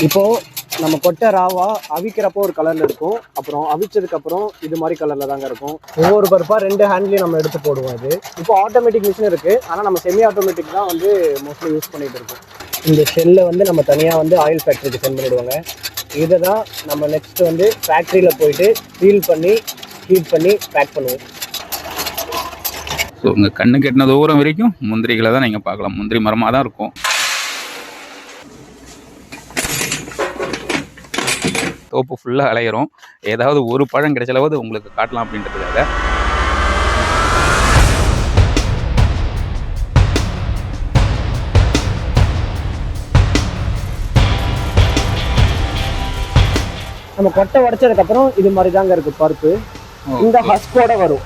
இப்போ நம்ம கொட்டை ராவா அவிக்கிறப்போ ஒரு கலர்ல இருக்கும், அப்புறம் அவிச்சதுக்கு அப்புறம் இது மாதிரி கலர்ல தாங்க இருக்கும். ஒவ்வொரு பருப்பா 2 ஹேண்ட்லயும் நம்ம எடுத்து போடுவோம். இது இப்போ ஆட்டோமேட்டிக் மிஷின் இருக்கு, ஆனா நம்ம செமி ஆட்டோமேட்டிக் தான் வந்து மோஸ்ட்லி யூஸ் பண்ணிட்டு இருக்கோம். இந்த ஷெல்லை வந்து நம்ம தனியா வந்து ஆயில் ஃபேக்டரிக்கு சென்ட் பண்ணிடுவாங்க. இதை தான் நம்ம நெக்ஸ்ட் வந்து ஃபேக்டரியில போயிட்டு ஃபீல் பண்ணி ஹீட் பண்ணி பேக் பண்ணுவோம். ஸோ உங்கள் கண்ணு கெட்டின தூரம் வரைக்கும் முந்திரிகளை தான் நீங்கள் பார்க்கலாம். முந்திரி மரமாக தான் இருக்கும். தோப்பு ஃபுல்லாக அலையிறோம். ஏதாவது ஒரு பழம் கிடைச்சலாவது உங்களுக்கு காட்டலாம் அப்படின்றதுக்காக. நம்ம கொட்டை உடைச்சதுக்கப்புறம் இது மாதிரி தாங்க இருக்கு பருப்பு. இந்த ஹஸ்கோட வரும்.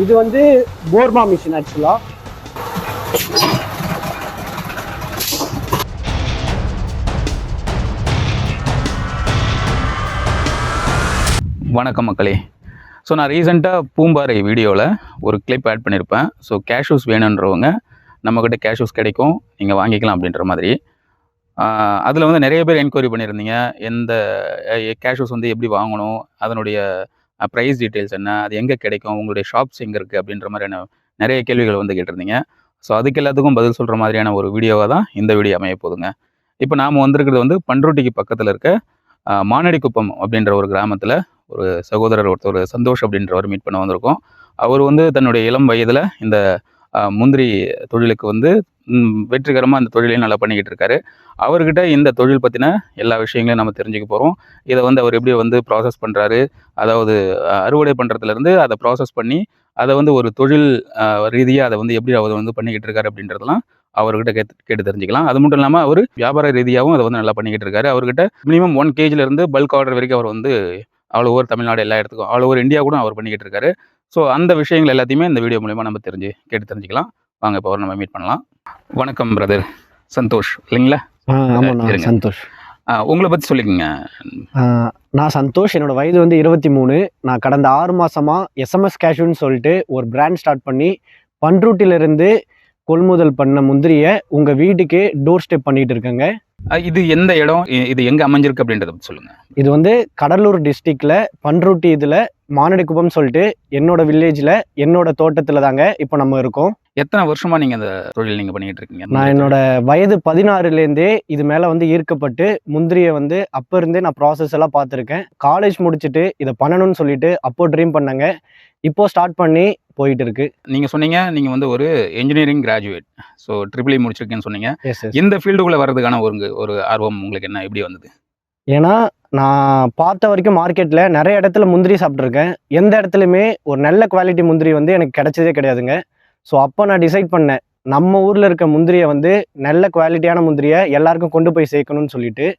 இது வந்து போர்மா மிஷின் ஆக்சுவலா. வணக்கம் மக்களே. ஸோ நான் ரீசெண்டாக பூம்பாறை வீடியோவில் ஒரு கிளிப் ஆட் பண்ணியிருப்பேன். ஸோ கேஷ்யூஸ் வேணுன்றவங்க நம்மக்கிட்ட கேஷ்யூஸ் கிடைக்கும், நீங்கள் வாங்கிக்கலாம் அப்படின்ற மாதிரி. அதில் வந்து நிறைய பேர் என்கொயரி பண்ணியிருந்தீங்க. எந்த கேஷ்யூஸ் வந்து எப்படி வாங்கணும், அதனுடைய ப்ரைஸ் டீட்டெயில்ஸ் என்ன, அது எங்கே கிடைக்கும், உங்களுடைய ஷாப்ஸ் எங்கே இருக்குது அப்படின்ற மாதிரியான நிறைய கேள்விகள் வந்து கேட்டிருந்தீங்க. ஸோ அதுக்கு எல்லாத்துக்கும் பதில் சொல்கிற மாதிரியான ஒரு வீடியோவாக தான் இந்த வீடியோ அமைய போதுங்க. இப்போ நாம் வந்திருக்கிறது வந்து பண்ருட்டிக்கு பக்கத்தில் இருக்க மானடிக்குப்பம் அப்படின்ற ஒரு கிராமத்தில் ஒரு சகோதரர் ஒருத்தர் சந்தோஷ் அப்படின்றவர் மீட் பண்ண வந்திருக்கோம். அவர் வந்து தன்னுடைய இளம் வயதில் இந்த முந்திரி தொழிலுக்கு வந்து வெற்றிகரமாக அந்த தொழிலையும் நல்லா பண்ணிக்கிட்டு இருக்காரு. அவர்கிட்ட இந்த தொழில் பற்றின எல்லா விஷயங்களையும் நம்ம தெரிஞ்சுக்க போகிறோம். இதை வந்து அவர் எப்படி வந்து ப்ராசஸ் பண்ணுறாரு, அதாவது அறுவடை பண்ணுறதுலேருந்து அதை ப்ராசஸ் பண்ணி அதை வந்து ஒரு தொழில் ரீதியாக அதை வந்து எப்படி அவர் வந்து பண்ணிக்கிட்டு இருக்காரு அப்படின்றதெல்லாம் அவர்கிட்ட கேட்டு தெரிஞ்சுக்கலாம். அது மட்டும் இல்லாமல் அவர் வியாபார ரீதியாகவும் அதை வந்து நல்லா பண்ணிக்கிட்டு இருக்காரு. அவர்கிட்ட மினிமம் 1 kgலேருந்து பல்க் ஆர்டர் வரைக்கும் அவர் வந்து ஆல் ஓவர் தமிழ்நாடு எல்லா இடத்துக்கும், ஆல் ஓவர் இந்தியா கூட அவர் பண்ணிக்கிட்டு இருக்காரு. ஸோ அந்த விஷயங்கள் எல்லாத்தையுமே இந்த வீடியோ மூலமா நம்ம கேட்டு தெரிஞ்சுக்கலாம். வாங்க இப்போ நம்ம மீட் பண்ணலாம். வணக்கம் பிரதர் சந்தோஷ் இல்லைங்களா? சந்தோஷ். உங்களை பற்றி சொல்லிக்கோங்க. நான் சந்தோஷ், என்னோட வயது வந்து 23. நான் கடந்த 6 மாசமா எஸ்எம்எஸ் கேஷ்யூன்னு சொல்லிட்டு ஒரு பிராண்ட் ஸ்டார்ட் பண்ணி பண்ருட்டிலிருந்து கொள்முதல் பண்ண முந்திரியை உங்க வீட்டுக்கே டோர் ஸ்டெப் பண்ணிட்டு இருக்கேங்க. இது எந்த இடம், இது எங்க அமைஞ்சிருக்கு அப்படின்றத சொல்லுங்க. இது வந்து கடலூர் டிஸ்ட்ரிக்ட்ல பண்ருட்டி இதுல மானடிக்குப்பம் சொல்லிட்டு என்னோட வில்லேஜ்ல என்னோட தோட்டத்துல தாங்க இப்போ நம்ம இருக்கோம். எத்தனை வருஷமா நீங்க அந்த தொழில் நீங்க பண்ணிட்டு இருக்கீங்க? நான் என்னோட வயது 16லேருந்தே இது மேல வந்து ஈர்க்கப்பட்டு முந்திரியை வந்து அப்ப இருந்தே நான் ப்ராசஸ் எல்லாம் பார்த்துருக்கேன். காலேஜ் முடிச்சுட்டு இதை பண்ணணும்னு சொல்லிட்டு அப்போ ட்ரீம் பண்ணாங்க. இப்போ ஸ்டார்ட் பண்ணி போயிட்டு இருக்கு. நீங்க சொன்னீங்க நீங்க வந்து ஒரு இன்ஜினியரிங் கிராஜுவேட், ஸோ EEE முடிச்சிருக்கேன்னு சொன்னீங்க. Yes. இந்த ஃபீல்டுக்குள்ள வர்றதுக்கான ஒரு ஆர்வம் உங்களுக்கு என்ன, எப்படி வந்தது? ஏன்னா நான் பார்த்த வரைக்கும் மார்க்கெட்ல நிறைய இடத்துல முந்திரி சாப்பிட்ருக்கேன். எந்த இடத்துலையுமே ஒரு நல்ல குவாலிட்டி முந்திரி வந்து எனக்கு கிடைச்சதே கிடையாதுங்க. ஸோ அப்போ நான் டிசைட் பண்ணேன், நம்ம ஊரில் இருக்க முந்திரியை வந்து நல்ல குவாலிட்டியான முந்திரியை எல்லாருக்கும் கொண்டு போய் சேர்க்கணும்னு சொல்லிட்டு.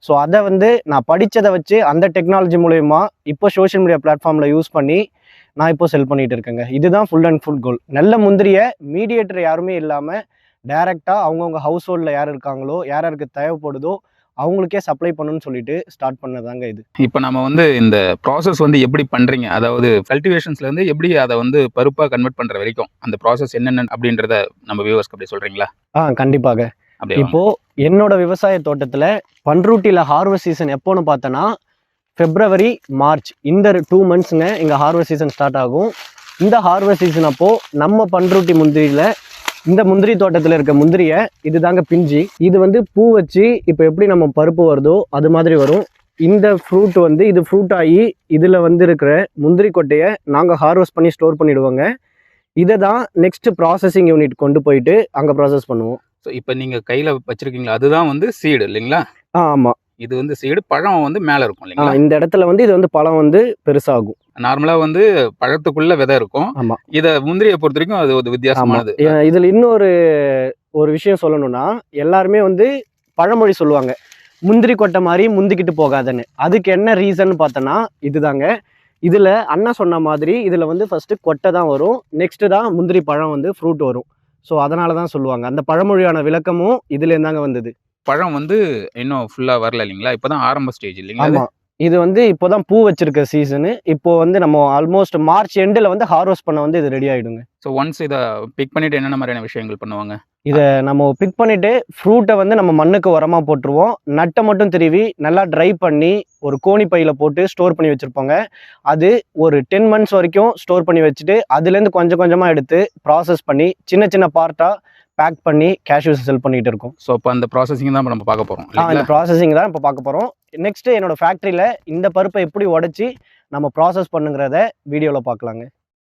ஸோ அதை வந்து நான் படித்ததை வச்சு அந்த டெக்னாலஜி மூலயமா இப்போ சோஷியல் மீடியா பிளாட்ஃபார்மில் யூஸ் பண்ணி நான் இப்போ செல் பண்ணிட்டு இருக்கேங்க. இதுதான் ஃபுல் அண்ட் ஃபுல் கோல். நல்ல முந்திரியை மீடியேட்டர் யாருமே இல்லாமல் டைரெக்டாக அவங்கவுங்க ஹவுஸ் ஹோல்டில் யார் இருக்காங்களோ, யாருக்கு தேவைப்படுதோ அவங்களுக்கே சப்ளை பண்ணணும்னு சொல்லிட்டு ஸ்டார்ட் பண்ணதாங்க இது. இப்போ நம்ம வந்து இந்த ப்ராசஸ் வந்து எப்படி பண்றீங்க, அதாவது கல்டிவேஷன்ஸ்லேருந்து எப்படி அதை வந்து பருப்பாக கன்வெர்ட் பண்ற வரைக்கும் அந்த ப்ராசஸ் என்னென்ன அப்படின்றத நம்ம வியூவர்ஸ்க்கு அப்படி சொல்றீங்களா? கண்டிப்பாக. இப்போ என்னோட விவசாய தோட்டத்தில் பண்ருட்டியில் ஹார்வெஸ்ட் சீசன் எப்போன்னு பார்த்தோன்னா February, March இந்த 2 monthsங்க இங்கே ஹார்வெஸ்ட் சீசன் ஸ்டார்ட் ஆகும். இந்த ஹார்வெஸ்ட் சீசன் அப்போ நம்ம பண்ருட்டி முந்திரியில் இந்த முந்திரி தோட்டத்தில் இருக்க முந்திரியை இது தாங்க பிஞ்சி, இது வந்து பூ வச்சு இப்போ எப்படி நம்ம பருப்பு வருதோ அது மாதிரி வரும். இந்த ஃப்ரூட் வந்து இது ஃப்ரூட் ஆகி இதில் வந்து இருக்கிற முந்திரி கொட்டையை நாங்கள் ஹார்வெஸ்ட் பண்ணி ஸ்டோர் பண்ணிவிடுவோங்க. இதை தான் நெக்ஸ்ட் ப்ராசஸிங் யூனிட் கொண்டு போயிட்டு அங்கே ப்ராசஸ் பண்ணுவோம். ஸோ இப்போ நீங்கள் கையில் வச்சுருக்கீங்களா, அதுதான் வந்து சீடு இல்லைங்களா? ஆமாம், இது வந்து சீடு, பழம் வந்து மேலே இருக்கும் இல்லைங்களா? இந்த இடத்துல வந்து இது வந்து பழம் வந்து பெருசாகும். நார்மலாக வந்து பழத்துக்குள்ள விதை இருக்கும். ஆமாம், இதை முந்திரியை பொறுத்த வரைக்கும் அது ஒரு வித்தியாசமானது. இதில் இன்னொரு விஷயம் சொல்லணும்னா, எல்லாருமே வந்து பழமொழி சொல்லுவாங்க, முந்திரி கொட்டை மாதிரி முந்திக்கிட்டு போகாதன்னு. அதுக்கு என்ன ரீசன் பார்த்தோன்னா இதுதாங்க. இதில் அண்ணா சொன்ன மாதிரி இதில் வந்து ஃபர்ஸ்ட் கொட்டை தான் வரும், நெக்ஸ்ட் தான் முந்திரி பழம் வந்து ஃப்ரூட் வரும். ஸோ அதனால தான் சொல்லுவாங்க. அந்த பழமொழியான விளக்கமும் இதுலேருந்தாங்க வந்தது. பழம் வந்து இன்னும் ஃபுல்லாக வரல இல்லைங்களா? இப்போ தான் ஆரம்ப ஸ்டேஜ் இல்லைங்களா? ஆமாம், இது வந்து இப்போதான் பூ வச்சிருக்க சீசனு. இப்போ வந்து நம்ம ஆல்மோஸ்ட் மார்ச் எண்டில் வந்து ஹார்வெஸ்ட் பண்ண வந்து இது ரெடி ஆகிடுங்க. ஸோ ஒன்ஸ் இதை பிக் பண்ணிவிட்டு என்னென்ன மாதிரியான விஷயங்கள் பண்ணுவாங்க? இதை நம்ம பிக் பண்ணிவிட்டு ஃப்ரூட்டை வந்து நம்ம மண்ணுக்கு உரமாக போட்டுருவோம். நட்டை மட்டும் திருவி நல்லா ட்ரை பண்ணி ஒரு கோணி பையில் போட்டு ஸ்டோர் பண்ணி வச்சுருப்பாங்க. அது ஒரு 10 months வரைக்கும் ஸ்டோர் பண்ணி வச்சுட்டு அதுலேருந்து கொஞ்சம் கொஞ்சமாக எடுத்து ப்ராசஸ் பண்ணி சின்ன சின்ன பார்ட்டாக பேக் பண்ணி கேஷ்யூஸ் செல் பண்ணிகிட்டு இருக்கோம். ஸோ இப்போ அந்த ப்ராசஸிங் தான் நம்ம பார்க்க போகிறோம். இந்த ப்ராசஸிங் தான் இப்போ பார்க்க போகிறோம். நெக்ஸ்ட்டு என்னோடய ஃபேக்ட்ரியில் இந்த பருப்பை எப்படி உடச்சி நம்ம ப்ராசஸ் பண்ணுங்கிறத வீடியோவில் பார்க்கலாங்க.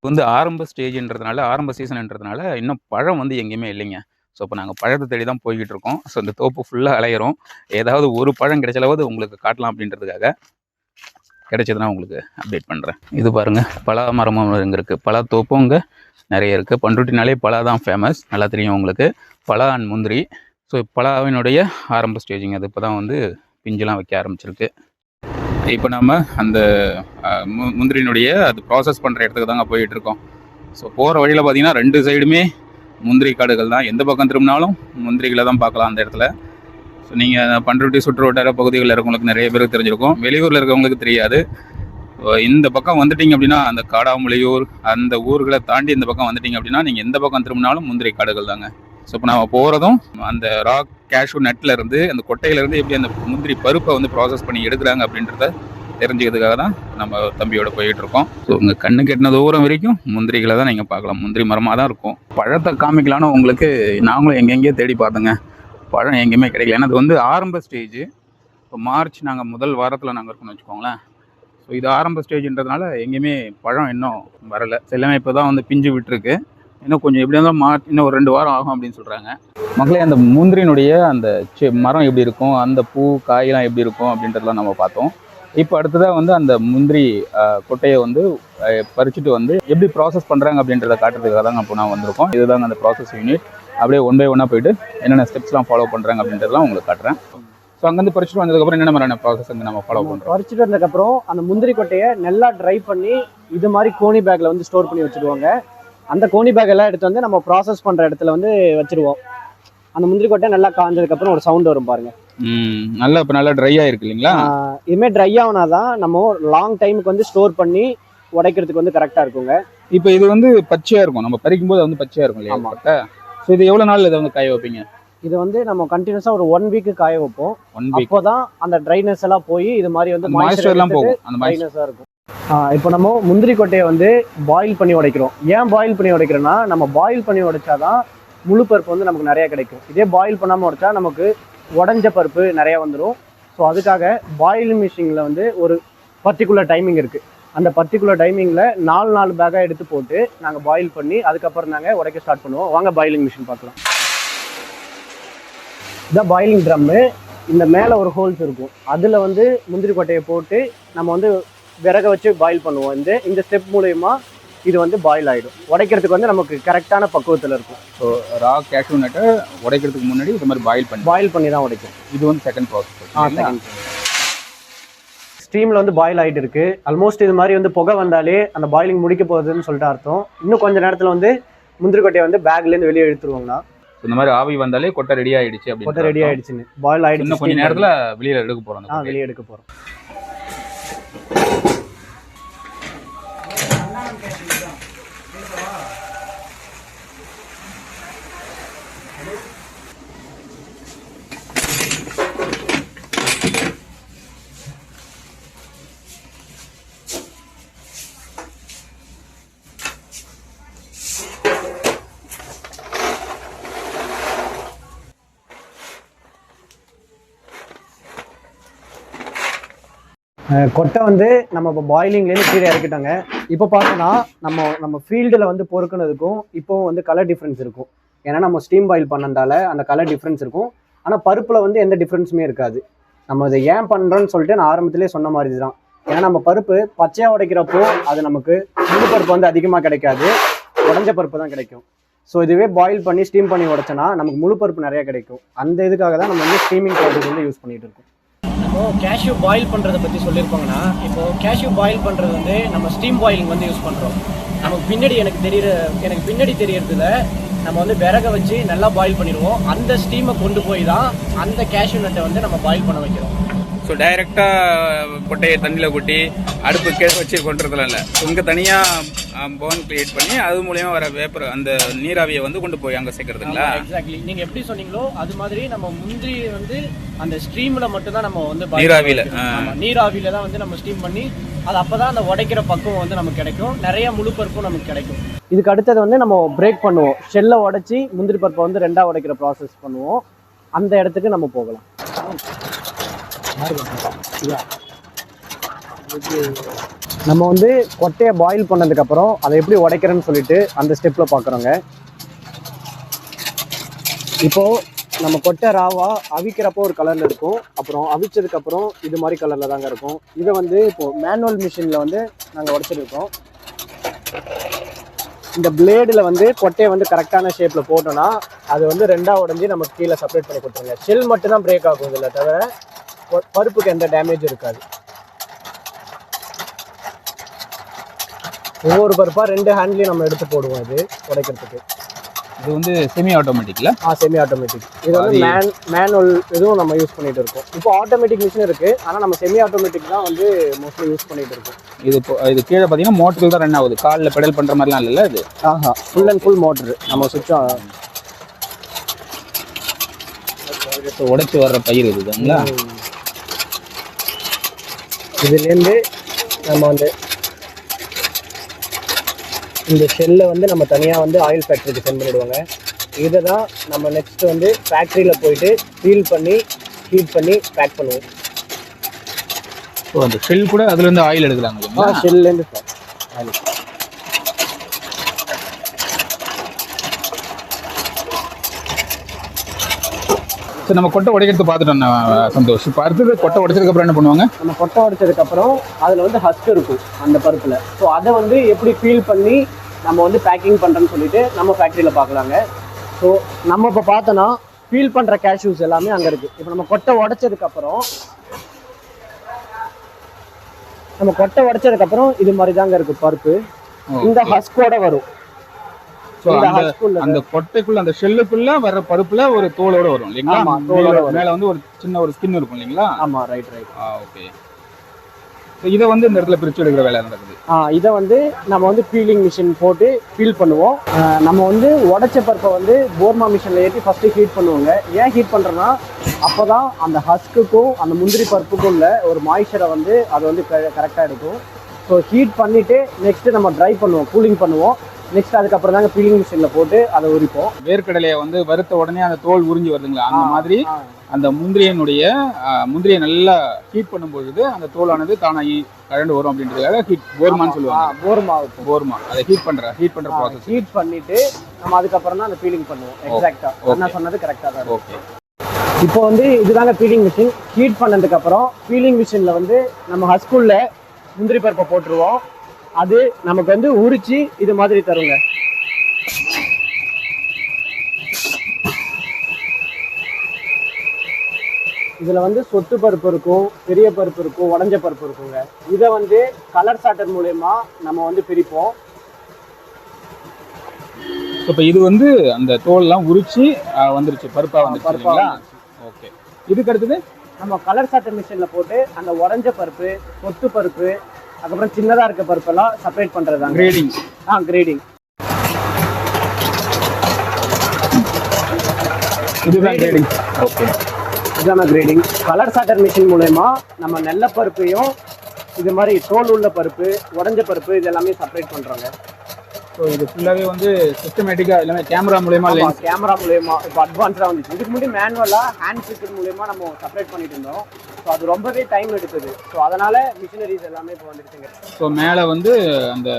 வந்து ஆரம்ப ஸ்டேஜ்ன்றதுனால, ஆரம்ப சீசன்ன்றதுனால இன்னும் பழம் வந்து எங்கேயுமே இல்லைங்க. ஸோ இப்போ நாங்கள் பழத்தை தேடி தான் போய்கிட்டு இருக்கோம். ஸோ இந்த தோப்பு ஃபுல்லாக அலையிறோம். ஏதாவது ஒரு பழம் கிடைச்சாலாவது உங்களுக்கு காட்டலாம் அப்படின்றதுக்காக கிடைச்சதுன்னா உங்களுக்கு அப்டேட் பண்ணுறேன். இது பாருங்கள், பலா மரமும் இங்கே இருக்குது. பலா தோப்பும் இங்கே நிறைய இருக்குது. பண்ருட்டினாலே பலா தான் ஃபேமஸ், நல்லா தெரியும் உங்களுக்கு. பலா அண்ட் முந்திரி. ஸோ பலாவினுடைய ஆரம்ப ஸ்டேஜிங் அது இப்போ தான் வந்து பிஞ்செலாம் வைக்க ஆரம்பிச்சிருக்கு. இப்போ நம்ம அந்த முந்திரியினுடைய அது ப்ராசஸ் பண்ணுற இடத்துக்கு தாங்க போயிட்டுருக்கோம். ஸோ போகிற வழியில் பார்த்தீங்கன்னா 2 சைடுமே முந்திரி காடுகள் தான். எந்த பக்கம் திரும்பினாலும் முந்திரிகளை தான் பார்க்கலாம் அந்த இடத்துல. ஸோ நீங்கள் பண்ருட்டி சுற்று வட்டார பகுதிகளில் இருக்கவங்களுக்கு நிறைய பேருக்கு தெரிஞ்சிருக்கும், வெளியூரில் இருக்கவங்களுக்கு தெரியாது. இந்த பக்கம் வந்துட்டிங்க அப்படின்னா அந்த காடாமலையூர் அந்த ஊர்களை தாண்டி இந்த பக்கம் வந்துட்டிங்க அப்படின்னா நீங்கள் எந்த பக்கம் திரும்பினாலும் முந்திரி காடுகள் தாங்க. ஸோ இப்போ நம்ம போகிறதும் அந்த ராக் கேஷ்யூ நட்டில் இருந்து அந்த கொட்டையிலேருந்து எப்படி அந்த முந்திரி பருப்பை வந்து ப்ராசஸ் பண்ணி எடுக்கிறாங்க அப்படின்றத தெரிஞ்சுக்கிறதுக்காக தான் நம்ம தம்பியோட போயிட்டு இருக்கோம். ஸோ உங்கள் கண்ணு கெட்டின தூரம் வரைக்கும் முந்திரிகளை தான் நீங்கள் பார்க்கலாம். முந்திரி மரமாக தான் இருக்கும். பழத்தை காமிக்கலான்னு உங்களுக்கு நாங்களும் எங்கெங்கேயோ தேடி பார்த்தோங்க, பழம் எங்கேயுமே கிடைக்கல. ஏன்னா அது வந்து ஆரம்ப ஸ்டேஜ். இப்போ மார்ச் நாங்கள் முதல் வாரத்தில் நாங்கள் இருக்கோம்னு வச்சுக்கோங்களேன். ஸோ இது ஆரம்ப ஸ்டேஜ்ன்றதுனால எங்கேயுமே பழம் இன்னும் வரலை. எல்லாமே இப்போ தான் வந்து பிஞ்சு விட்டுருக்கு. இன்னும் கொஞ்சம் எப்படி இருந்தாலும் இன்னும் ஒரு 2 வாரம் ஆகும் அப்படின்னு சொல்கிறாங்க. மக்களே, அந்த முந்திரினுடைய அந்த மரம் எப்படி இருக்கும், அந்த பூ காயெல்லாம் எப்படி இருக்கும் அப்படின்றதெல்லாம் நம்ம பார்த்தோம். இப்போ அடுத்ததாக வந்து அந்த முந்திரி கொட்டையை வந்து பறிச்சுட்டு வந்து எப்படி ப்ராசஸ் பண்ணுறாங்க அப்படின்றத காட்டுறதுக்காக தாங்க இப்போ நான் வந்திருக்கோம். இதுதாங்க அந்த ப்ராசஸ் யூனிட். அப்படியே ஒன் பை ஒன்னாக போயிட்டு என்னென்ன ஸ்டெப்ஸ்லாம் ஃபாலோ பண்ணுறாங்க அப்படின்றதெல்லாம் உங்களுக்கு காட்டுறேன். ஸோ அங்கேருந்து பறிச்சுட்டு வந்ததுக்கப்புறம் என்னென்ன மாதிரியான ப்ராசஸ் வந்து நம்ம ஃபாலோ பண்ணுறோம். பறிச்சுட்டு வந்ததுக்கப்புறம் அந்த முந்திரி கொட்டையை நல்லா ட்ரை பண்ணி இது மாதிரி கோணி பேக்கில் வந்து ஸ்டோர் பண்ணி வச்சுருவாங்க. அந்த கோணி பேக் எல்லாம் எடுத்து வந்து நம்ம ப்ராசஸ் பண்ணுற இடத்துல வந்து வச்சுருவோம். அந்த முந்திரி கொட்டை நல்லா காஞ்சதுக்கப்புறம் ஒரு சவுண்ட் வரும் பாருங்க. நல்லா இப்போ நல்லா ட்ரையாக இருக்கு இல்லைங்களா? இதுமாதிரி ட்ரை ஆகுனா தான் நம்ம லாங் டைமுக்கு வந்து ஸ்டோர் பண்ணி உடைக்கிறதுக்கு வந்து கரெக்டாக இருக்குங்க. இப்போ இது வந்து பச்சையாக இருக்கும், நம்ம பறிக்கும் போது வந்து பச்சையாக இருக்கும் இல்லையா கொட்டை? ஸோ இது எவ்வளோ நாள் இதை வந்து காய வைப்பீங்க? இது வந்து நம்ம கண்டினியூஸாக ஒரு 1 வீக் காய வைப்போம். அப்போ தான் அந்த ட்ரைனஸ் எல்லாம் போய் இது மாதிரி வந்து மாய்ஸ்சர்லாம் போகும், அந்த ட்ரைனஸாக இருக்கும். இப்போ நம்ம முந்திரி கொட்டையை வந்து பாயில் பண்ணி உடைக்கிறோம். ஏன் பாயில் பண்ணி உடைக்கிறோன்னா, நம்ம பாயில் பண்ணி உடைச்சாதான் முழு பருப்பு வந்து நமக்கு நிறையா கிடைக்கும். இதே பாயில் பண்ணாமல் உடைச்சா நமக்கு உடஞ்ச பருப்பு நிறையா வந்துடும். ஸோ அதுக்காக பாயிலிங் மிஷினில் வந்து ஒரு பர்டிகுலர் டைமிங் இருக்குது. அந்த பர்டிகுலர் டைமிங்கில் 4 பேக்காக எடுத்து போட்டு நாங்கள் பாயில் பண்ணி அதுக்கப்புறம் நாங்கள் உடைக்க ஸ்டார்ட் பண்ணுவோம். வாங்க பாயிலிங் மிஷின் பார்க்கலாம். இதான் பாயிலிங் ட்ரம்மு. இந்த மேலே ஒரு ஹோல்ஸ் இருக்கும், அதில் வந்து முந்திரி கொட்டையை போட்டு நம்ம வந்து விறக வச்சு பாயில் பண்ணுவோம். இந்த ஸ்டெப் மூலயமா இது வந்து பாயில் ஆகிடும். உடைக்கிறதுக்கு வந்து நமக்கு கரெக்டான பக்குவத்தில் இருக்கும். ஸோ ரா கேஷ்யூ நட்டை உடைக்கிறதுக்கு முன்னாடி இது மாதிரி பாயில் பண்ணி தான் உடைக்கும். இது வந்து செகண்ட் ப்ராசஸ். ஸ்டீமில் வந்து பாயில் ஆகிட்டு இருக்கு. ஆல்மோஸ்ட் இது மாதிரி வந்து புகை வந்தாலே அந்த பாயிலிங் முடிக்க போகுதுன்னு சொல்லிட்டு அர்த்தம். இன்னும் கொஞ்சம் நேரத்தில் வந்து முந்திரி கொட்டையை வந்து பேக்லேருந்து வெளியே எடுத்துருவாங்கன்னா இந்த மாதிரி ஆவி வந்தாலே கொட்டை ரெடி ஆயிடுச்சு. கொட்டை ரெடி ஆயிடுச்சுன்னு பாயில் ஆயிடுச்சு. இன்னும் கொஞ்சம் நேரத்தில் வெளியில் எடுக்க போகிறோம். வெளியே எடுக்க போகிறோம். கொட்டை வந்து நம்ம இப்போ பாயிலிங்லேருந்து கீழே இறக்கிட்டாங்க. இப்போ பார்த்தோன்னா நம்ம ஃபீல்டில் வந்து பொறுக்குனதுக்கும் இப்போவும் வந்து கலர் டிஃப்ரென்ஸ் இருக்கும். ஏன்னா நம்ம ஸ்டீம் பாயில் பண்ணதால அந்த கலர் டிஃப்ரென்ஸ் இருக்கும். ஆனால் பருப்பில் வந்து எந்த டிஃப்ரென்ஸுமே இருக்காது. நம்ம இதை ஏன் பண்ணுறோன்னு சொல்லிட்டு நான் ஆரம்பத்திலே சொன்ன மாதிரி தான். ஏன்னா நம்ம பருப்பு பச்சையாக உடைக்கிறப்போ அது நமக்கு முழு பருப்பு வந்து அதிகமாக கிடைக்காது, உடஞ்ச பருப்பு தான் கிடைக்கும். ஸோ இதுவே பாயில் பண்ணி ஸ்டீம் பண்ணி உடைச்சோன்னா நமக்கு முழு பருப்பு நிறையா கிடைக்கும். அந்த இதுக்காக தான் நம்ம வந்து ஸ்டீமிங் ப்ராசஸ் வந்து யூஸ் பண்ணிகிட்டு இருக்கோம். இப்போது கேஷ்யூ பாயில் பண்ணுறதை பற்றி சொல்லியிருப்பாங்கன்னா, இப்போது கேஷ்யூ பாயில் பண்ணுறது வந்து நம்ம ஸ்டீம் பாயிலிங் வந்து யூஸ் பண்ணுறோம். நமக்கு பின்னாடி எனக்கு பின்னாடி தெரியறதுல நம்ம வந்து விறக வச்சு நல்லா பாயில் பண்ணிடுவோம். அந்த ஸ்டீமை கொண்டு போய் தான் அந்த கேஷ்யூ நட்டை வந்து நம்ம பாயில் பண்ண வைக்கிறோம். ஸோ ஸோ டைரெக்டாக கொட்டையை தண்ணியில் கொட்டி அடுப்பு கீழே வச்சு கொண்டுறதுல இல்லை. ஸோ இங்கே தனியாக பர்ன் கிரியேட் பண்ணி அது மூலியமாக வர வேப்பர் அந்த நீராவியை வந்து கொண்டு போய் அங்கே சேர்க்குறதுங்களா? எக்ஸாக்ட்லி, நீங்கள் எப்படி சொன்னீங்களோ அது மாதிரி நம்ம முந்திரி வந்து அந்த ஸ்ட்ரீமில் மட்டும்தான் நம்ம வந்து நீராவியில் தான் வந்து நம்ம ஸ்டீம் பண்ணி அது அப்போ தான் அந்த உடைக்கிற பக்குவம் வந்து நமக்கு கிடைக்கும், நிறைய முழு பருப்பும் நமக்கு கிடைக்கும். இதுக்கு அடுத்தது வந்து நம்ம பிரேக் பண்ணுவோம், ஷெல்லை உடைச்சி முந்திரி பருப்பை வந்து ரெண்டாக உடைக்கிற ப்ராசஸ் பண்ணுவோம். அந்த இடத்துக்கு நம்ம போகலாம். நம்ம வந்து கொட்டையை பாயில் பண்ணதுக்கப்புறம் அதை எப்படி உடைக்கிறேன்னு சொல்லிட்டு அந்த ஸ்டெப்பில் பார்க்குறோங்க. இப்போது நம்ம கொட்டை ராவா அவிக்கிறப்போ ஒரு கலரில் இருக்கும், அப்புறம் அவிச்சதுக்கப்புறம் இது மாதிரி கலரில் தாங்க இருக்கும். இதை வந்து இப்போது மேனுவல் மிஷினில் வந்து நாங்கள் உடைச்சிருக்கோம். இந்த பிளேடில் வந்து கொட்டையை வந்து கரெக்டான ஷேப்பில் போட்டோன்னா அது வந்து ரெண்டாக உடஞ்சி நமக்கு கீழே செப்பரேட் பண்ணி கொடுத்துருங்க. ஷெல் மட்டும்தான் பிரேக் ஆகும் இதில், தவிர பருப்புக்கு எந்த டேமேஜ் இருக்காது. ஒவ்வொரு பருப்பாக 2 ஹேண்ட்லேயும் நம்ம எடுத்து போடுவோம் இது உடைக்கிறதுக்கு. இது வந்து செமி ஆட்டோமேட்டிக்ல? Semi automatic. இது வந்து மேனுவல் இதுவும் நம்ம யூஸ் பண்ணிட்டு இருக்கோம். இப்போ ஆட்டோமேட்டிக் மிஷின் இருக்குது, ஆனால் நம்ம செமி ஆட்டோமேட்டிக் தான் வந்து மோஸ்ட்லி யூஸ் பண்ணிட்டு இருக்கோம். இது கீழே பார்த்தீங்கன்னா மோட்டர் தான் ரன் ஆகுது, காலில் பெடல் பண்ணுற மாதிரிலாம் இல்லைல்ல இது? Full and full motor. நம்ம சுவிட்ச் உடைச்சி வர்ற பயிர் இதுங்களா? இதுலேருந்து நம்ம வந்து இந்த ஷெல்லை வந்து நம்ம தனியாக வந்து ஆயில் ஃபேக்ட்ரிக்கு சென்ட் பண்ணிவிடுவாங்க. இதை தான் நம்ம நெக்ஸ்ட் வந்து ஃபேக்ட்ரியில் போயிட்டு ஃபீல் பண்ணி ஹீட் பண்ணி பேக் பண்ணுவோம். ஸோ அந்த ஷெல் கூட அதுலேருந்து ஆயில் எடுக்கலாங்களா? ஷெல்லேருந்து ஆயில். ஸோ நம்ம கொட்டை உடைக்கிறது பார்த்துட்டோம் சந்தோஷ். இப்போ அடுத்தது கொட்டை உடைச்சதுக்கப்புறம் என்ன பண்ணுவாங்க? நம்ம கொட்டை உடைச்சதுக்கப்புறம் அதில் வந்து ஹஸ்க் இருக்கும் அந்த பருப்பில். ஸோ அதை வந்து எப்படி ஃபீல் பண்ணி நம்ம வந்து பேக்கிங் பண்ணுறோன்னு சொல்லிட்டு நம்ம ஃபேக்ட்ரியில் பார்க்கலாங்க. ஸோ நம்ம இப்போ பார்த்தோன்னா ஃபீல் பண்ணுற கேஷ்யூஸ் எல்லாமே அங்கே இருக்குது. இப்போ நம்ம கொட்டை உடைச்சதுக்கப்புறம் இது மாதிரி தாங்க இருக்குது பருப்பு. இந்த ஹஸ்கோட வரும். அந்த கொட்டைக்குள்ள அந்த ஷெல்லுக்குள்ள வர பருப்புல ஒரு தோலோட வரும் இல்லைங்களா? மேல வந்து ஒரு சின்ன ஒரு ஸ்கின் இருக்கும் இல்லைங்களா? ஆமா, ரைட். ஓகே. இதை வந்து இந்த இடத்துல பிரிச்சு எடுக்கிற வேலை நடக்குது. இதை வந்து நம்ம வந்து பீலிங் மிஷின் போட்டு ஃபீல் பண்ணுவோம். நம்ம வந்து உடைச்ச பருப்பை வந்து போர்மா மிஷினில் ஏற்றி ஃபஸ்ட்டு ஹீட் பண்ணுவோங்க. ஏன் ஹீட் பண்ணுறோன்னா அப்போ தான் அந்த ஹஸ்க்குக்கும் அந்த முந்திரி பருப்புக்கும் உள்ள ஒரு மாய்ச்சரை வந்து அது வந்து கரெக்டாக எடுக்கும். ஸோ ஹீட் பண்ணிவிட்டு நெக்ஸ்ட்டு நம்ம ட்ரை பண்ணுவோம், கூலிங் பண்ணுவோம். நெக்ஸ்ட் அதுக்கப்புறம் தாங்க பீலிங் மிஷினில் போட்டு அதை உரிப்போம். வேர்க்கடலையை வந்து வறுத்த உடனே அந்த தோல் உறிஞ்சி வருதுங்களா? அந்த மாதிரி அந்த முந்திரியை நல்லா ஹீட் பண்ணும்பொழுது அந்த தோலானது தானாகி கழண்டு வரும் அப்படின்றதுக்காக போர்மான்னு சொல்லுவாங்க. போர்மா அதை ஹீட் பண்ற ப்ராசஸ். ஹீட் பண்ணிட்டு நம்ம அதுக்கப்புறம் தான் அந்த பீலிங் பண்ணுவோம். எக்ஸாக்டா நான் சொன்னது கரெக்டாக தான். ஓகே. இப்போ வந்து இதுதாங்க பீலிங் மிஷின். ஹீட் பண்ணதுக்கப்புறம் பீலிங் மிஷினில் வந்து நம்ம ஹஸ்குள்ள முந்திரி பருப்பை போட்டுருவோம். அது நமக்கு வந்து உரிச்சு இது மாதிரி தருங்க. இதில் வந்து சொட்டு பருப்பு இருக்கும், பெரிய பருப்பு இருக்கும், உடஞ்ச பருப்பு இருக்குங்க. இதை வந்து கலர் சாட்டர் மூலயமா நம்ம வந்து பிரிப்போம். இப்போ இது வந்து அந்த தோல்லாம் உரிச்சு வந்துருச்சு, பருப்பாக வந்துருச்சு. ஓகே. இதுக்கு அடுத்தது நம்ம கலர் சாட்டர் மிஷினில் போட்டு அந்த உடஞ்ச பருப்பு, சொட்டு பருப்பு, அதுக்கப்புறம் சின்னதாக இருக்க பருப்பெல்லாம் செப்பரேட் பண்ணுறது தான் கிரேடிங். கிரேடிங். இதுதான் கிரேடிங். ஓகே, இதுதான் கிரேடிங். கலர் சாட்டர் மிஷின் மூலயமா நம்ம நெல்லை பருப்பையும் இது மாதிரி தோல் உள்ள பருப்பு, உடஞ்ச பருப்பு இது எல்லாமே செப்பரேட் பண்ணுறோங்க. ஸோ இது ஃபுல்லாகவே வந்து சிஸ்டமேட்டிக்காக எல்லாமே கேமரா மூலயமா இப்போ அட்வான்ஸாக வந்துச்சு. இதுக்கு முன்னாடி மேனுவலாக ஹேண்ட் பிக்கர் மூலயமா நம்ம செப்பரேட் பண்ணிட்டு இருந்தோம். ஸோ அது ரொம்பவே டைம் எடுத்தது. ஸோ அதனால மிஷினரிஸ் எல்லாமே இப்போ வந்துருச்சுங்க. ஸோ மேலே வந்து அந்த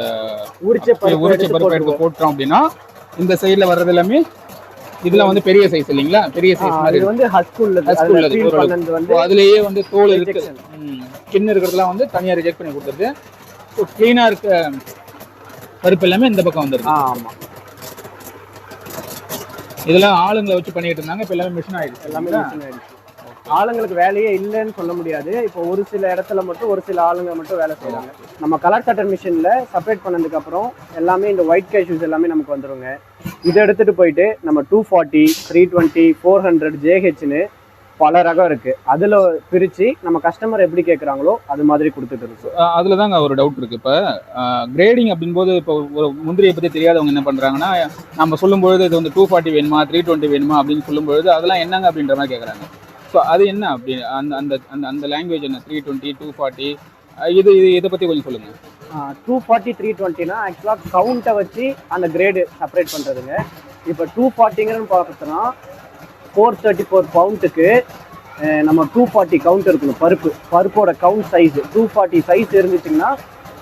உரிச்ச பருப்பு எடுத்து போட்டோம் அப்படின்னா இந்த சைடில் வர்றது எல்லாமே இதெல்லாம் வந்து பெரிய சைஸ் இல்லைங்களா? பெரிய சைஸ் மாதிரி இது வந்து ஹஸ்க் உள்ளது. அதுலேயே வந்து தோல் இருக்கு, ஸ்கின் இருக்கிறதுலாம் வந்து தனியாக ரிஜெக்ட் பண்ணி கொடுத்துருது. ஸோ க்ளீனாக இருக்க பருப்பு எல்லாமே இந்த பக்கம் வந்துருது. ஆமாம், இதெல்லாம் ஆளுங்களை வச்சு பண்ணிட்டு இருந்தாங்க. இப்போ எல்லாமே மிஷின் ஆயிடுச்சு. ஆளுங்களுக்கு வேலையே இல்லைன்னு சொல்ல முடியாது. இப்போ ஒரு சில இடத்துல மட்டும் ஒரு சில ஆளுங்க மட்டும் வேலை செய்யறாங்க. நம்ம கலர் கட்டர் மிஷின்ல செப்பரேட் பண்ணதுக்கு அப்புறம் எல்லாமே இந்த ஒயிட் கேஷ்யூஸ் எல்லாமே நமக்கு வந்துருங்க. இதை எடுத்துட்டு போயிட்டு நம்ம 240, 320, 400 JHன்னு பல ரகம் இருக்குது. அதில் பிரித்து நம்ம கஸ்டமர் எப்படி கேட்குறாங்களோ அது மாதிரி கொடுத்துட்டு இருக்கோம். அதில் தாங்க ஒரு டவுட் இருக்குது. இப்போ கிரேடிங் அப்படின்போது இப்போ ஒரு முந்திரியை பற்றி தெரியாதவங்க என்ன பண்ணுறாங்கன்னா, நம்ம சொல்லும்பொழுது இது வந்து 240 வேணுமா 320 வேணுமா அப்படின்னு சொல்லும்பொழுது அதெல்லாம் என்னங்க அப்படின்ற மாதிரி கேட்குறாங்க. ஸோ அது என்ன அப்படி அந்த அந்த அந்த அந்த லாங்குவேஜ் என்ன 320 240 இதை பற்றி கொஞ்சம் சொல்லுங்கள். 240 320னா ஆக்சுவலாக கவுண்ட்டை வச்சு அந்த கிரேடு செப்பரேட் பண்ணுறதுங்க. இப்போ 240ங்கிறன்னு பார்த்தோன்னா 434 பவுண்டுக்கு நம்ம 240 கவுண்ட் இருக்கணும். பருப்போட கவுண்ட் சைஸ் 240 சைஸ் இருந்துச்சுன்னா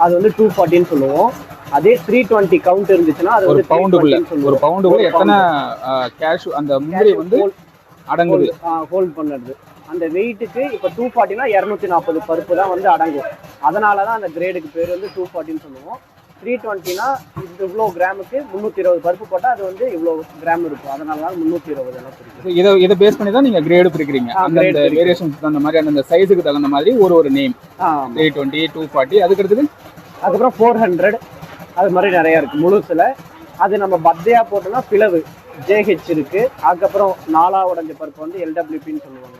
அது வந்து 240ன்னு சொல்லுவோம். அதே 320 கவுண்ட் இருந்துச்சுன்னா அது ஒரு பவுண்டுக்குள்ள எத்தனை கேஷ் அந்த முந்திரி வந்து அடங்குது ஹோல்ட் பண்ணுறது. அந்த வெயிட்டுக்கு இப்போ 240னா 240 பருப்பு தான் வந்து அடங்கும். அதனால தான் அந்த கிரேடுக்கு பேர் வந்து 240ன்னு சொல்லுவோம். 320னா இவ்வளோ கிராமுக்கு 320 பருப்பு போட்டால் அது வந்து இவ்வளோ கிராம் இருக்கும். அதனால தான் 320 எல்லாம் பிரிக்கும். இதை பேஸ் பண்ணி தான் நீங்கள் கிரேடு பிரிக்கிறீங்க. அந்த வேரியேஷன்ஸ் அந்த மாதிரி அந்த சைஸுக்கு தகுந்த மாதிரி ஒரு நேம் 320 240 அதுக்கப்புறம் 400 அது மாதிரி நிறையா இருக்குது முழுசில். அது நம்ம பத்தையாக போட்டோம்னா பிளவு ஜேஹெச் இருக்குது. அதுக்கப்புறம் 4 உடஞ்ச பருப்பு வந்து எல்டபிள்யூபின்னு சொல்லுவாங்க.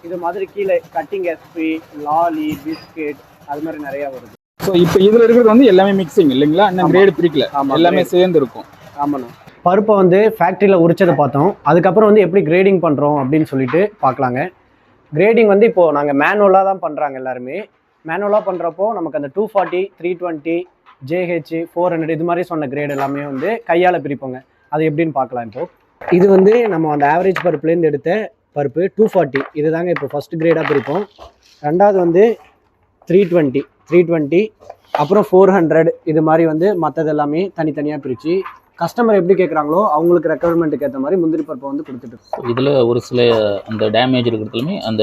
இது மாதிரி கீழே கட்டிங் எஸ்பி லாலி பிஸ்கெட் அது மாதிரி நிறையா வருது. ஸோ இப்போ இதில் இருக்கிறது வந்து எல்லாமே மிக்சிங் இல்லைங்களா? இன்னும் கிரேடு பிரிக்கல, எல்லாமே சேர்ந்து இருக்கும். ஆமாண்ணா. பருப்பை வந்து ஃபேக்ட்ரியில் உரிச்சதை பார்த்தோம். அதுக்கப்புறம் வந்து எப்படி கிரேடிங் பண்ணுறோம் அப்படின்னு சொல்லிட்டு பார்க்கலாங்க. கிரேடிங் வந்து இப்போது நாங்கள் மேனுவலாக தான் பண்ணுறாங்க எல்லாருமே. மேனுவலாக பண்ணுறப்போ நமக்கு அந்த 240 320 ஜேஹெச் 400 இது மாதிரி சொன்ன கிரேட் எல்லாமே வந்து கையால் பிரிப்போங்க. அது எப்படின்னு பார்க்கலாம். இப்போது இது வந்து நம்ம அந்த ஆவரேஜ் பருப்புலேருந்து எடுத்த பருப்பு 240 இது தாங்க இப்போ ஃபஸ்ட்டு கிரேடாக பிரிப்போம். ரெண்டாவது வந்து 320 அப்புறம் 400 இது மாதிரி வந்து மற்றது எல்லாமே தனித்தனியாக பிரித்து கஸ்டமர் எப்படி கேட்குறாங்களோ அவங்களுக்கு ரெக்குவயர்மெண்ட்டுக்கு ஏற்ற மாதிரி முந்திரி பருப்பை வந்து கொடுத்துட்டு இதில் ஒரு சில அந்த டேமேஜ் இருக்கிறதுலையுமே அந்த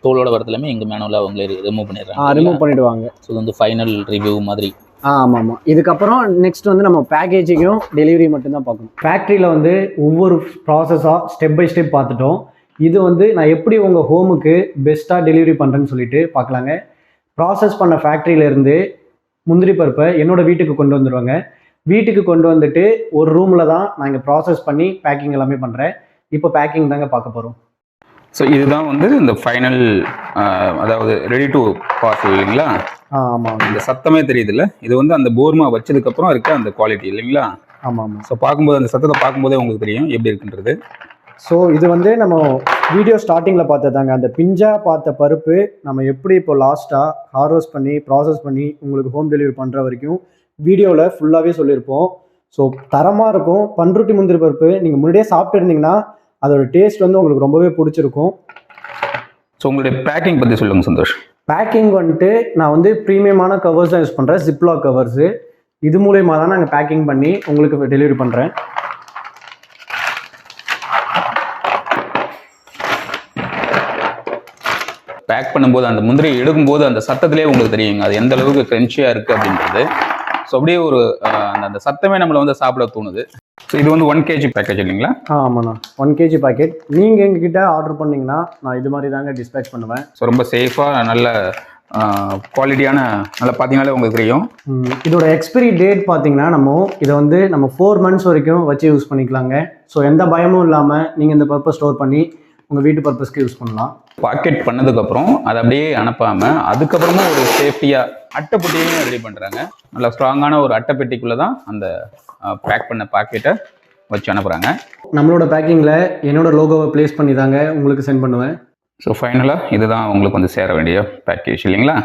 தோலோட வரதுலையுமே எங்கள் மேனுவலாக அவங்களே ரிமூவ் பண்ணிடுறாங்க. ரிமூவ் பண்ணிவிடுவாங்க. ஸோ இது வந்து ஃபைனல் ரிவ்யூ மாதிரி. ஆமாம். இதுக்கப்புறம் நெக்ஸ்ட் வந்து நம்ம பேக்கேஜிங்கும் டெலிவரி மட்டும்தான் பார்க்கணும். ஃபேக்ட்ரியில் வந்து ஒவ்வொரு ப்ராசஸாக ஸ்டெப் பை ஸ்டெப் பார்த்துட்டோம். இது வந்து நான் எப்படி உங்கள் ஹோமுக்கு பெஸ்ட்டாக டெலிவரி பண்ணுறேன்னு சொல்லிட்டு பார்க்கலாங்க. ப்ராசஸ் பண்ண ஃபேக்ட்ரியிலேருந்து முந்திரி பருப்பை என்னோடய வீட்டுக்கு கொண்டு வந்துடுவாங்க. வீட்டுக்கு கொண்டு வந்துட்டு ஒரு ரூமில் தான் நான் இங்கே ப்ராசஸ் பண்ணி பேக்கிங் எல்லாமே பண்ணுறேன். இப்போ பேக்கிங் தாங்க பார்க்க போகிறோம். ஸோ இதுதான் வந்து இந்த ஃபைனல் அதாவது ரெடி டு பார்சல் இல்லைங்களா? ஆமாம். இந்த சத்தமே தெரியுதுல்ல, இது வந்து அந்த போர்மா வச்சதுக்கப்புறம் இருக்க அந்த குவாலிட்டி இல்லைங்களா? ஆமாம். ஸோ பார்க்கும்போது அந்த சத்தத்தை பார்க்கும்போதே உங்களுக்கு தெரியும் எப்படி இருக்குன்றது. ஸோ இது வந்து நம்ம வீடியோ ஸ்டார்டிங்கில் பார்த்ததாங்க. அந்த பிஞ்சாக பார்த்த பருப்பு நம்ம எப்படி இப்போ லாஸ்ட்டாக ஹார்வெஸ்ட் பண்ணி ப்ராசஸ் பண்ணி உங்களுக்கு ஹோம் டெலிவரி பண்ணுற வரைக்கும் வீடியோவில் ஃபுல்லாகவே சொல்லியிருப்போம். ஸோ தரமாக இருக்கும். பண்ருட்டி முந்திரி பருப்பு நீங்கள் முன்னாடியே சாப்பிட்டு இருந்தீங்கன்னா அதோட டேஸ்ட் வந்து உங்களுக்கு ரொம்பவே பிடிச்சிருக்கும். ஸோ உங்களுடைய பேக்கிங் பற்றி சொல்லுங்கள் சந்தோஷ். பேக்கிங் வந்துட்டு நான் வந்து ப்ரீமியமான கவர்ஸ் தான் யூஸ் பண்ணுறேன். Ziploc covers. இது மூலயமா தான் நாங்கள் பேக்கிங் பண்ணி உங்களுக்கு டெலிவரி பண்ணுறேன். பேக் பண்ணும்போது அந்த முந்திரியை எடுக்கும்போது அந்த சத்தத்திலே உங்களுக்கு தெரியுங்க அது எந்த அளவுக்கு கிரன்ச்சியாக இருக்குது அப்படின்றது. ஸோ அப்படியே ஒரு அந்த சத்தமே நம்மளை வந்து சாப்பிட தோணுது. ஸோ இது வந்து 1 kg பேக்கேஜ் இல்லைங்களா? ஆமாண்ணா, 1 kg பேக்கெட். நீங்கள் எங்ககிட்ட ஆர்டர் பண்ணிங்கன்னா நான் இது மாதிரி தாங்க டிஸ்பேச் பண்ணுவேன். ஸோ ரொம்ப சேஃபாக நல்ல குவாலிட்டியான நல்லா பார்த்தீங்கன்னாலே உங்களுக்கு தெரியும். இதோட எக்ஸ்பைரி டேட் பார்த்தீங்கன்னா இதை வந்து நம்ம 4 months வரைக்கும் வச்சு யூஸ் பண்ணிக்கலாங்க. ஸோ எந்த பயமும் இல்லாமல் நீங்கள் இந்த பர்பஸ் ஸ்டோர் பண்ணி உங்கள் வீட்டு பர்பஸ்க்கு யூஸ் பண்ணலாம். பாக்கெட் பண்ணதுக்கப்புறம் அதை அப்படியே அனுப்பாமல் அதுக்கப்புறமா ஒரு சேஃப்டியாக அட்டைப்பெட்டியும் ரெடி பண்ணுறாங்க. நல்லா ஸ்ட்ராங்கான ஒரு அட்டைப்பெட்டிக்குள்ளே தான் அந்த பேக் பண்ண பாக்கெட்டை வச்சு அனுப்புகிறாங்க. நம்மளோட பேக்கிங்கில் என்னோட லோகோவை ப்ளேஸ் பண்ணி தாங்க உங்களுக்கு சென்ட் பண்ணுவேன். ஸோ ஃபைனலாக இதுதான் உங்களுக்கு வந்து சேர வேண்டிய பேக்கேஜ் இல்லைங்களா?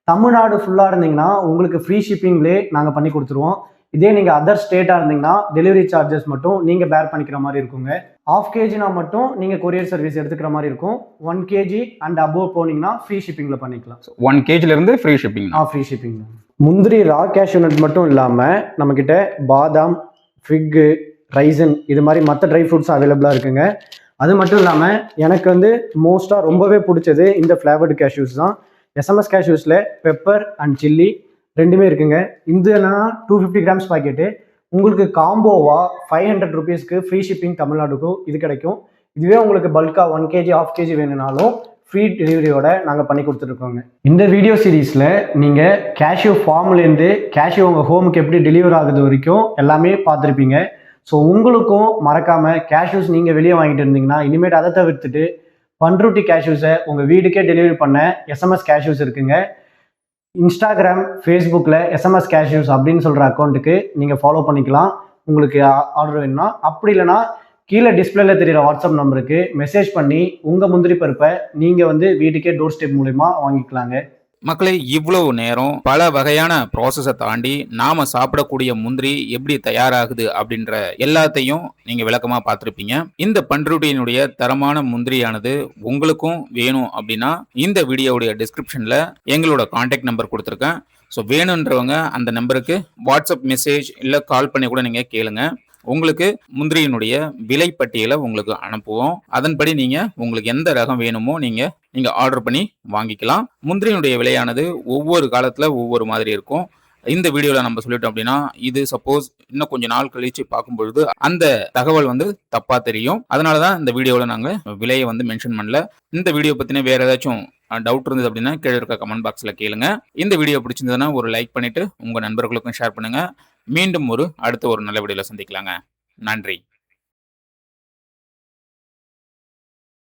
தமிழ்நாடு ஃபுல்லாக இருந்தீங்கன்னா உங்களுக்கு ஃப்ரீ ஷிப்பிங்லேயே நாங்கள் பண்ணி கொடுத்துருவோம். இதே நீங்கள் அதர் ஸ்டேட்டாக இருந்தீங்கன்னா டெலிவரி சார்ஜஸ் மட்டும் நீங்கள் பேர் பண்ணிக்கிற மாதிரி இருக்குங்க. 1/2 kgனா மட்டும் நீங்கள் கொரியர் சர்வீஸ் எடுத்துக்கிற மாதிரி இருக்கும். 1 kg அண்ட் அபோவ் போனீங்கன்னா ஃப்ரீ ஷிப்பிங்கில் பண்ணிக்கலாம். 1 kgலேருந்து ஃப்ரீ ஷிப்பிங். Free shipping. முந்திரி ரா கேஷ்யூ நட் மட்டும் இல்லாமல் நம்மக்கிட்ட பாதாம், ஃபிக்கு, ரைசன் இது மாதிரி மற்ற ட்ரை ஃப்ரூட்ஸ் அவைலபிளாக இருக்குங்க. அது மட்டும் இல்லாமல் எனக்கு வந்து மோஸ்ட்டாக ரொம்பவே பிடிச்சது இந்த ஃப்ளேவர்டு கேஷ்யூஸ் தான். எஸ்எம்எஸ் கேஷ்யூஸில் பெப்பர் அண்ட் சில்லி ரெண்டுமே இருக்குங்க. இது என்னன்னா 250 grams பாக்கெட்டு. உங்களுக்கு காம்போவா 500 rupeesக்கு ஃப்ரீ ஷிப்பிங் தமிழ்நாடுக்கும் இது கிடைக்கும். இதுவே உங்களுக்கு பல்காக 1 kg 1/2 kg வேணும்னாலும் ஃப்ரீ டெலிவரியோட நாங்கள் பண்ணி கொடுத்துருக்கோங்க. இந்த வீடியோ சீரீஸில் நீங்கள் கேஷ்யூ ஃபார்ம்லேருந்து கேஷ்யூ உங்கள் ஹோமுக்கு எப்படி டெலிவர் ஆகுது வரைக்கும் எல்லாமே பார்த்துருப்பீங்க. ஸோ உங்களுக்கும் மறக்காமல் கேஷ்யூஸ் நீங்கள் வெளியே வாங்கிட்டு இருந்தீங்கன்னா இனிமேட்டு அதை தவிர்த்துட்டு பண்ருட்டி கேஷ்யூஸை உங்கள் வீடுக்கே டெலிவரி பண்ண எஸ்எம்எஸ் கேஷ்யூஸ் இருக்குங்க. இன்ஸ்டாகிராம், ஃபேஸ்புக்கில் எஸ்எம்எஸ் கேஷ்யூஸ் அப்படின்னு சொல்கிற அக்கௌண்ட்டுக்கு நீங்கள் ஃபாலோ பண்ணிக்கலாம் உங்களுக்கு ஆர்டர் வேணும்னா. அப்படி இல்லைனா கீழே டிஸ்பிளேல தெரியிற வாட்ஸ்அப் நம்பருக்கு மெசேஜ் பண்ணி உங்கள் முந்திரி பருப்பை நீங்கள் வந்து வீட்டுக்கே டோர் ஸ்டெப் மூலிமா வாங்கிக்கலாங்க. மக்களே, இவ்வளவு நேரம் பல வகையான ப்ராசஸை தாண்டி நாம சாப்பிடக்கூடிய முந்திரி எப்படி தயாராகுது அப்படின்ற எல்லாத்தையும் நீங்க விளக்கமா பார்த்துருப்பீங்க. இந்த பண்ருட்டியினுடைய தரமான முந்திரியானது உங்களுக்கும் வேணும் அப்படின்னா இந்த வீடியோவுடைய டிஸ்கிரிப்ஷன்ல எங்களோட கான்டாக்ட் நம்பர் கொடுத்துருக்கேன். ஸோ வேணுன்றவங்க அந்த நம்பருக்கு வாட்ஸ்அப் மெசேஜ் இல்லை கால் பண்ணி கூட நீங்க கேளுங்க. உங்களுக்கு முந்திரியினுடைய விலை பட்டியலை உங்களுக்கு அனுப்புவோம். அதன்படி நீங்க உங்களுக்கு எந்த ரகம் வேணுமோ நீங்க ஆர்டர் பண்ணி வாங்கிக்கலாம். முந்திரியினுடைய விலையானது ஒவ்வொரு காலத்துல ஒவ்வொரு மாதிரி இருக்கும். இந்த வீடியோல நம்ம சொல்லிட்டோம் அப்படின்னா இது சப்போஸ் இன்னும் கொஞ்சம் நாள் கழிச்சு பார்க்கும் பொழுது அந்த தகவல் வந்து தப்பா தெரியும். அதனாலதான் இந்த வீடியோல நாங்க விலையை வந்து மென்ஷன் பண்ணல. இந்த வீடியோ பத்தின வேற ஏதாச்சும் டவுட் இருந்தது அப்படின்னா கீழே இருக்க கமெண்ட் பாக்ஸ்ல கேளுங்க. இந்த வீடியோ பிடிச்சிருந்ததுன்னா ஒரு லைக் பண்ணிட்டு உங்க நண்பர்களுக்கும் ஷேர் பண்ணுங்க. மீண்டும் அடுத்த ஒரு நல்ல வீடியோல சந்திக்கலாங்க. நன்றி.